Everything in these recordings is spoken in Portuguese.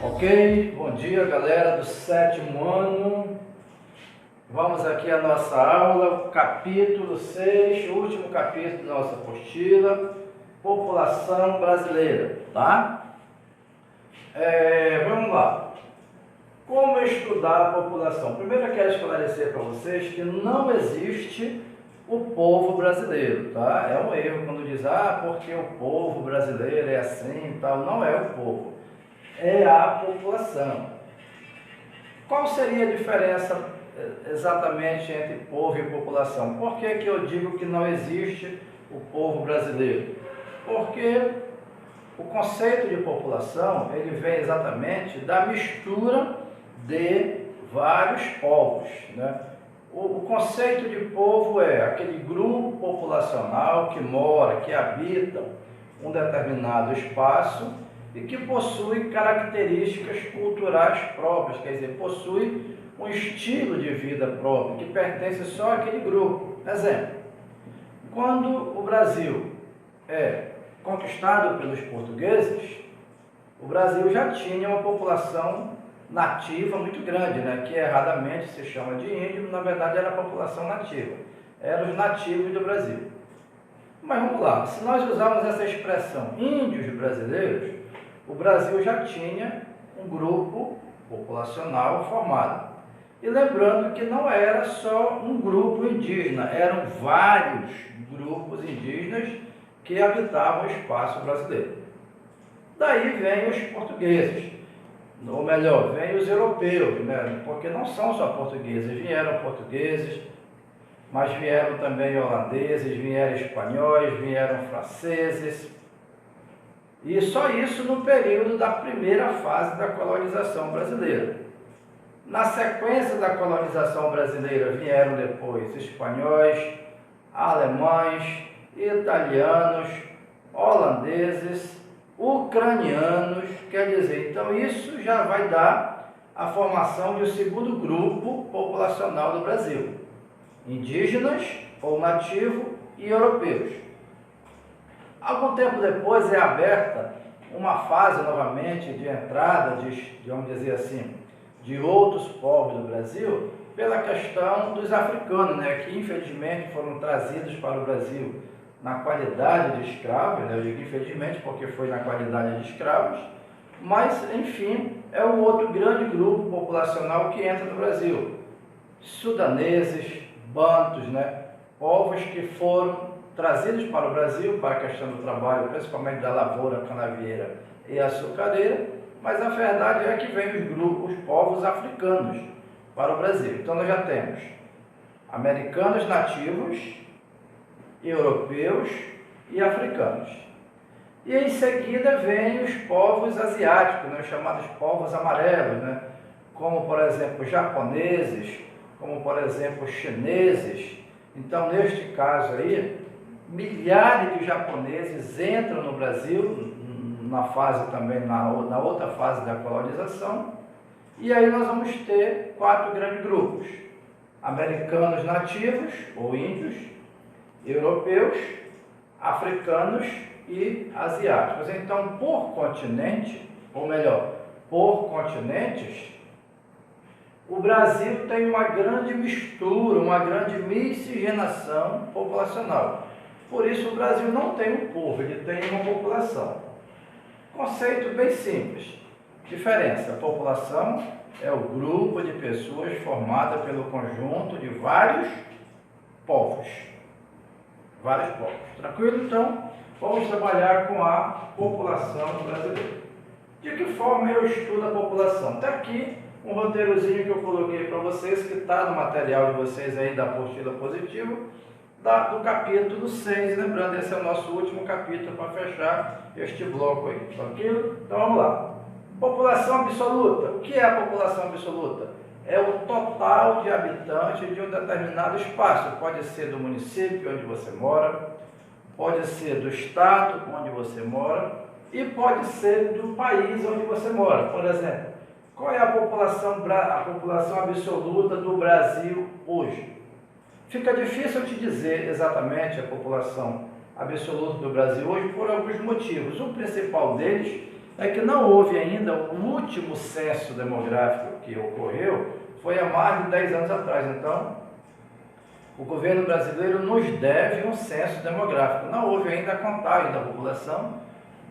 Ok? Bom dia, galera do 7º ano. Vamos aqui à nossa aula, capítulo 6, último capítulo da nossa apostila, população brasileira, tá? Vamos lá. Como estudar a população? Primeiro eu quero esclarecer para vocês que não existe o povo brasileiro, tá? É um erro quando diz, porque o povo brasileiro é assim e tal. Não é o povo, é a população. Qual seria a diferença exatamente entre povo e população? Por que que eu digo que não existe o povo brasileiro? Porque o conceito de população, ele vem exatamente da mistura de vários povos, né? O conceito de povo é aquele grupo populacional que mora, que habita um determinado espaço e que possui características culturais próprias, quer dizer, possui um estilo de vida próprio, que pertence só àquele grupo. Exemplo, quando o Brasil é conquistado pelos portugueses, o Brasil já tinha uma população nativa muito grande, né? Que erradamente se chama de índio, na verdade era a população nativa, eram os nativos do Brasil. Mas vamos lá, se nós usarmos essa expressão índios brasileiros, o Brasil já tinha um grupo populacional formado. E lembrando que não era só um grupo indígena, eram vários grupos indígenas que habitavam o espaço brasileiro. Daí vêm os portugueses, ou melhor, vêm os europeus, né? Porque não são só portugueses, vieram portugueses, mas vieram também holandeses, vieram espanhóis, vieram franceses. E só isso no período da primeira fase da colonização brasileira. Na sequência da colonização brasileira vieram depois espanhóis, alemães, italianos, holandeses, ucranianos, quer dizer, então isso já vai dar a formação de um segundo grupo populacional do Brasil, indígenas ou nativo e europeus. Algum tempo depois é aberta uma fase novamente de entrada vamos dizer assim, de outros povos do Brasil, pela questão dos africanos, né, que infelizmente foram trazidos para o Brasil na qualidade de escravos, né? Eu digo infelizmente porque foi na qualidade de escravos, mas enfim, é um outro grande grupo populacional que entra no Brasil. Sudaneses, bantos, né? Povos que foram trazidos para o Brasil para a questão do trabalho, principalmente da lavoura, canavieira e açucareira, mas a verdade é que vem os povos africanos para o Brasil. Então nós já temos americanos nativos, europeus e africanos. E em seguida vêm os povos asiáticos, né, os chamados povos amarelos, né, como por exemplo japoneses, como por exemplo chineses. Então neste caso aí, milhares de japoneses entram no Brasil, na fase também, na outra fase da colonização, e aí nós vamos ter 4 grandes grupos: americanos nativos ou índios, europeus, africanos e asiáticos. Então, por continente, ou melhor, por continentes, o Brasil tem uma grande mistura, uma grande miscigenação populacional. Por isso, o Brasil não tem um povo, ele tem uma população. Conceito bem simples. Diferença: a população é o grupo de pessoas formada pelo conjunto de vários povos. Vários povos. Tranquilo? Então, vamos trabalhar com a população brasileira. De que forma eu estudo a população? Está aqui um roteirozinho que eu coloquei para vocês, que está no material de vocês aí da apostila positiva, do capítulo 6. Lembrando, esse é o nosso último capítulo para fechar este bloco aí. Tranquilo? Então vamos lá. População absoluta. O que é a população absoluta? É o total de habitantes de um determinado espaço. Pode ser do município onde você mora, pode ser do estado onde você mora e pode ser do país onde você mora. Por exemplo, qual é a população absoluta do Brasil hoje? Fica difícil te dizer exatamente a população absoluta do Brasil hoje por alguns motivos. O principal deles é que não houve ainda o último censo demográfico que ocorreu, foi há mais de 10 anos atrás. Então, o governo brasileiro nos deve um censo demográfico. Não houve ainda a contagem da população,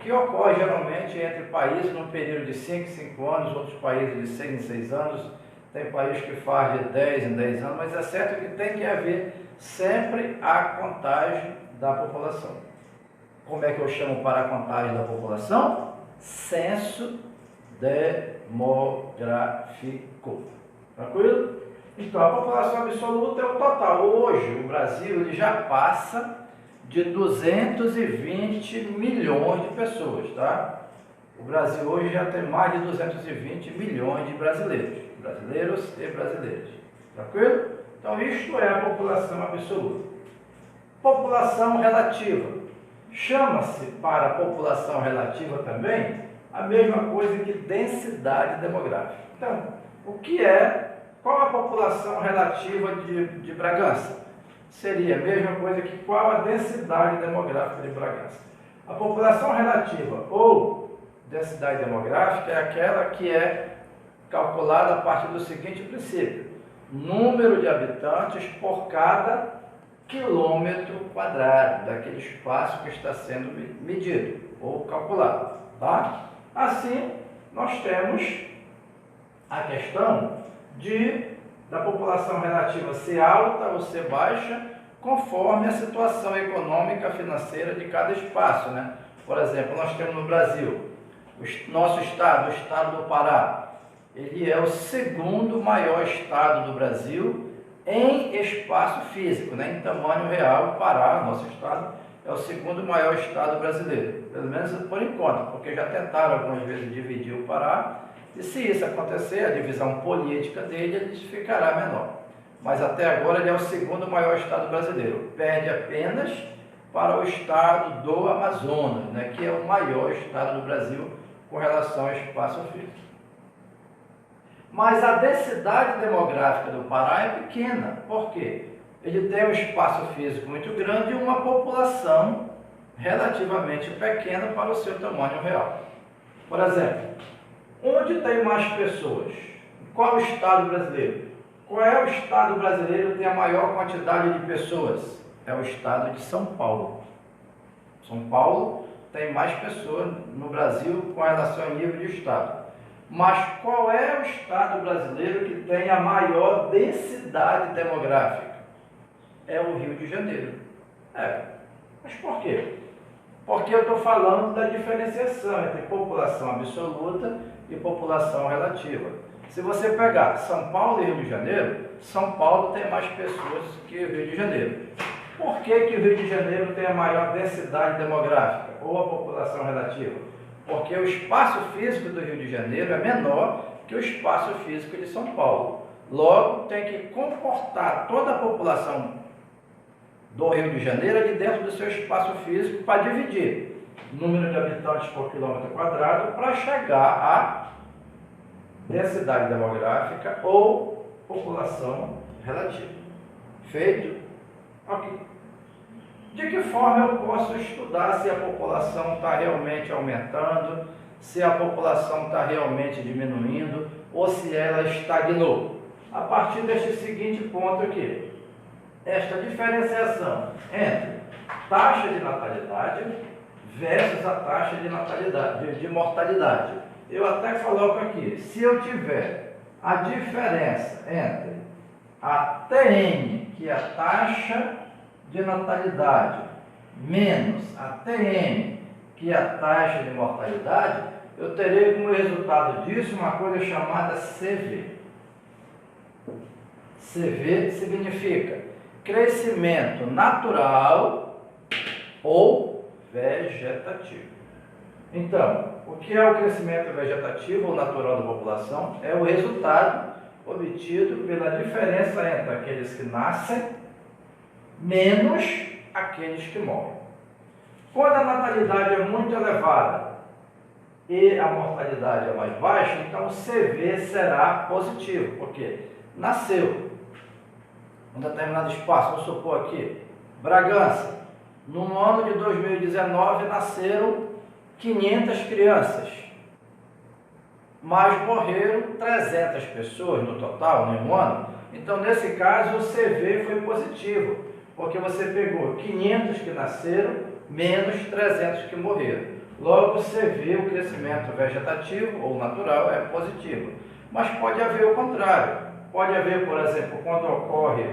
que ocorre geralmente entre países num período de 5 em 5 anos, outros países de 6 em 6 anos, tem país que faz de 10 em 10 anos, mas é certo que tem que haver sempre a contagem da população. Como é que eu chamo para a contagem da população? Censo demográfico. Tranquilo? Então, a população absoluta é o total. Hoje, o Brasil ele já passa de 220 milhões de pessoas, tá? O Brasil hoje já tem mais de 220 milhões de brasileiros e brasileiras. Tranquilo? Então, isto é a população absoluta. População relativa. Chama-se para a população relativa também a mesma coisa que densidade demográfica. Então, qual a população relativa de Bragança? Seria a mesma coisa que qual a densidade demográfica de Bragança. A população relativa ou densidade demográfica é aquela que é calculada a partir do seguinte princípio: número de habitantes por cada quilômetro quadrado daquele espaço que está sendo medido ou calculado, tá? Assim, nós temos a questão da população relativa ser alta ou ser baixa, conforme a situação econômica financeira de cada espaço, né? Por exemplo, nós temos no Brasil, nosso estado, o estado do Pará, ele é o segundo maior estado do Brasil em espaço físico, né? Em tamanho real. O Pará, nosso estado, é o segundo maior estado brasileiro, pelo menos por enquanto, porque já tentaram algumas vezes dividir o Pará, e se isso acontecer, a divisão política dele, ele ficará menor. Mas até agora ele é o segundo maior estado brasileiro, perde apenas para o estado do Amazonas, né, que é o maior estado do Brasil com relação ao espaço físico. Mas a densidade demográfica do Pará é pequena. Por quê? Ele tem um espaço físico muito grande e uma população relativamente pequena para o seu tamanho real. Por exemplo, onde tem mais pessoas? Qual o estado brasileiro? Qual é o estado brasileiro que tem a maior quantidade de pessoas? É o estado de São Paulo. São Paulo tem mais pessoas no Brasil com relação ao nível de estado. Mas qual é o estado brasileiro que tem a maior densidade demográfica? É o Rio de Janeiro. Mas por quê? Porque eu estou falando da diferenciação entre população absoluta e população relativa. Se você pegar São Paulo e Rio de Janeiro, São Paulo tem mais pessoas que o Rio de Janeiro. Por que o Rio de Janeiro tem a maior densidade demográfica ou a população relativa? Porque o espaço físico do Rio de Janeiro é menor que o espaço físico de São Paulo. Logo, tem que comportar toda a população do Rio de Janeiro ali dentro do seu espaço físico para dividir o número de habitantes por quilômetro quadrado para chegar à densidade demográfica ou população relativa. Feito? Ok. De que forma eu posso estudar se a população está realmente aumentando, se a população está realmente diminuindo ou se ela estagnou? A partir deste seguinte ponto aqui. Esta diferenciação entre taxa de natalidade versus a taxa de natalidade, de mortalidade. Eu até coloco aqui, se eu tiver a diferença entre a TN, que é a taxa de natalidade, menos a TN, que é a taxa de mortalidade, eu terei como resultado disso uma coisa chamada CV. CV significa crescimento natural ou vegetativo. Então, o que é o crescimento vegetativo ou natural da população? É o resultado obtido pela diferença entre aqueles que nascem menos aqueles que morrem. Quando a natalidade é muito elevada e a mortalidade é mais baixa, então o CV será positivo, porque nasceu um determinado espaço, vamos supor aqui, Bragança, no ano de 2019 nasceram 500 crianças. mas morreram 300 pessoas no total, em um ano. Então, nesse caso, o CV foi positivo, porque você pegou 500 que nasceram, menos 300 que morreram. Logo, o CV, o crescimento vegetativo ou natural, é positivo. Mas pode haver o contrário. Pode haver, por exemplo, quando ocorre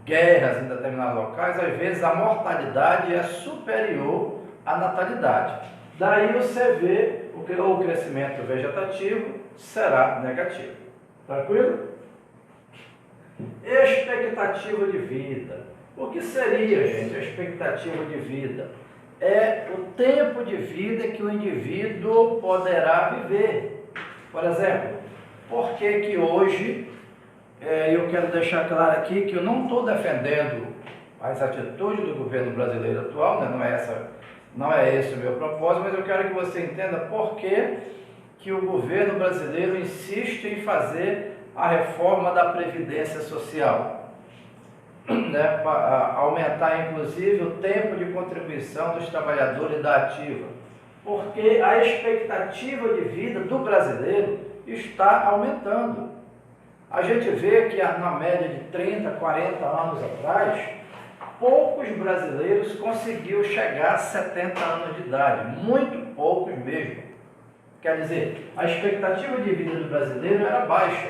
guerras em determinados locais, às vezes a mortalidade é superior à natalidade. Daí o CV, o crescimento vegetativo, será negativo. Tranquilo? Expectativa de vida. O que seria, gente, a expectativa de vida? É o tempo de vida que o indivíduo poderá viver. Por exemplo, por que que hoje, eu quero deixar claro aqui que eu não estou defendendo as atitudes do governo brasileiro atual, né? Não é esse o meu propósito, mas eu quero que você entenda por que o governo brasileiro insiste em fazer a reforma da Previdência Social, né, para aumentar inclusive o tempo de contribuição dos trabalhadores da ativa, porque a expectativa de vida do brasileiro está aumentando. A gente vê que na média de 30, 40 anos atrás, poucos brasileiros conseguiram chegar a 70 anos de idade, muito poucos mesmo. Quer dizer, a expectativa de vida do brasileiro era baixa.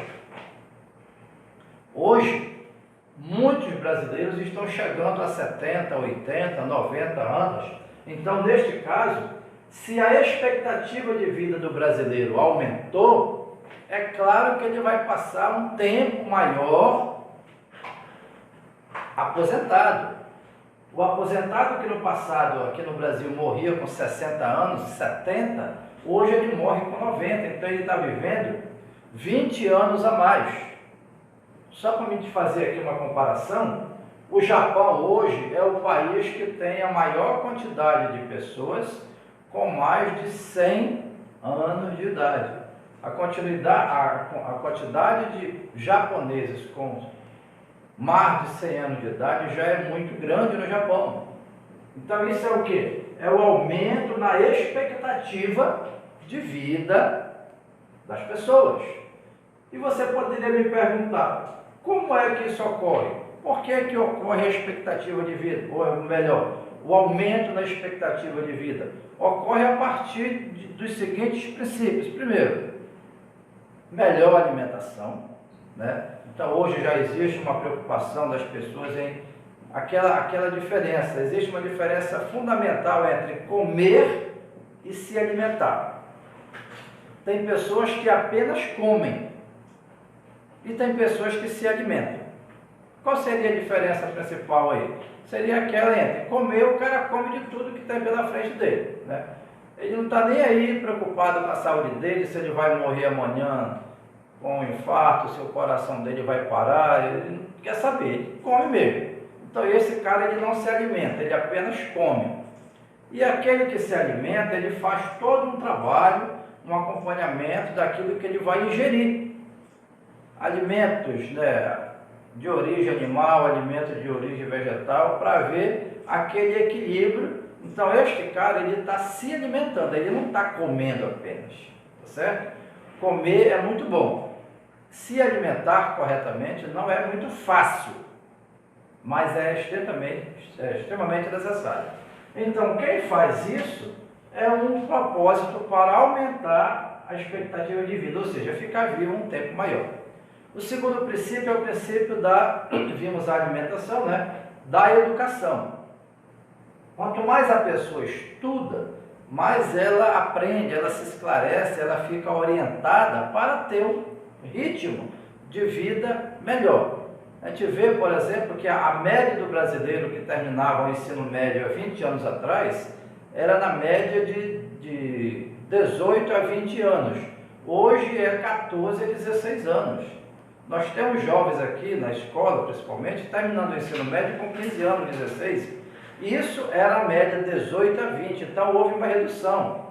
Hoje, muitos brasileiros estão chegando a 70, 80, 90 anos. Então, neste caso, se a expectativa de vida do brasileiro aumentou, é claro que ele vai passar um tempo maior aposentado. O aposentado que no passado, aqui no Brasil, morria com 60 anos, 70, hoje ele morre com 90, então ele está vivendo 20 anos a mais. Só para a gente fazer aqui uma comparação, o Japão hoje é o país que tem a maior quantidade de pessoas com mais de 100 anos de idade. A quantidade de japoneses com mais de 100 anos de idade já é muito grande no Japão. Então isso é o quê? É o aumento na expectativa de vida das pessoas. E você poderia me perguntar, como é que isso ocorre? Por que que ocorre a expectativa de vida? Ou melhor, o aumento na expectativa de vida? Ocorre a partir dos seguintes princípios. Primeiro, melhor alimentação, né? Então hoje já existe uma preocupação das pessoas em aquela diferença. Existe uma diferença fundamental entre comer e se alimentar. Tem pessoas que apenas comem e tem pessoas que se alimentam. Qual seria a diferença principal aí? Seria aquela entre comer, o cara come de tudo que tem pela frente dele, né? Ele não está nem aí preocupado com a saúde dele, se ele vai morrer amanhã com um infarto, se o coração dele vai parar, ele não quer saber, ele come mesmo. Então esse cara ele não se alimenta, ele apenas come. E aquele que se alimenta, ele faz todo um trabalho, um acompanhamento daquilo que ele vai ingerir. Alimentos, né, de origem animal, alimentos de origem vegetal, para ver aquele equilíbrio. Então este cara ele está se alimentando, ele não está comendo apenas, tá certo? Comer é muito bom. Se alimentar corretamente não é muito fácil, mas é extremamente necessário. Então quem faz isso é um propósito para aumentar a expectativa de vida, ou seja, ficar vivo um tempo maior. O segundo princípio é o princípio vimos a alimentação, né? Da educação. Quanto mais a pessoa estuda, mais ela aprende, ela se esclarece, ela fica orientada para ter um ritmo de vida melhor. A gente vê, por exemplo, que a média do brasileiro que terminava o ensino médio há 20 anos atrás era na média de 18 a 20 anos. Hoje é 14 a 16 anos. Nós temos jovens aqui na escola, principalmente, terminando o ensino médio com 15 anos, 16. Isso era a média 18 a 20, então houve uma redução.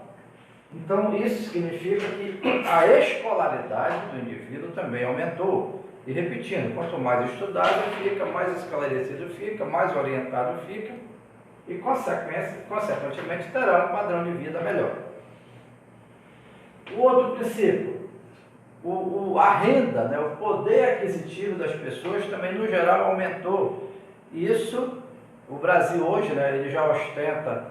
Então isso significa que a escolaridade do indivíduo também aumentou. E repetindo, quanto mais estudado fica, mais esclarecido fica, mais orientado fica e consequentemente terá um padrão de vida melhor. O outro princípio, a renda, né, o poder aquisitivo das pessoas também, no geral, aumentou. Isso, o Brasil hoje, né, ele já ostenta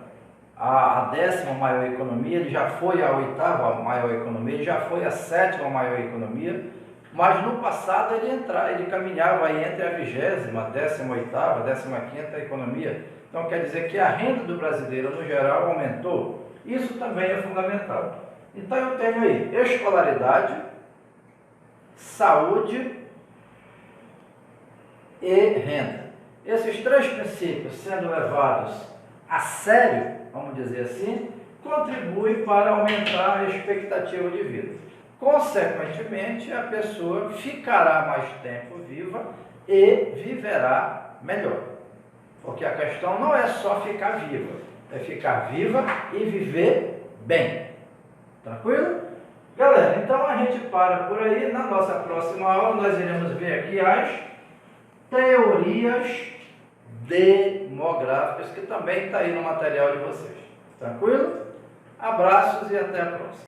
a 10ª maior economia, ele já foi a 8ª maior economia, ele já foi a 7ª maior economia, mas no passado ele caminhava aí entre a 20ª, 18ª, 15ª economia. Então quer dizer que a renda do brasileiro no geral aumentou. Isso também é fundamental. Então eu tenho aí escolaridade, saúde e renda. Esses 3 princípios sendo levados a sério, vamos dizer assim, contribuem para aumentar a expectativa de vida. Consequentemente, a pessoa ficará mais tempo viva e viverá melhor. Porque a questão não é só ficar viva, é ficar viva e viver bem. Tranquilo? Galera, então a gente para por aí. Na nossa próxima aula nós iremos ver aqui as teorias demográficas, que também está aí no material de vocês. Tranquilo? Abraços e até a próxima.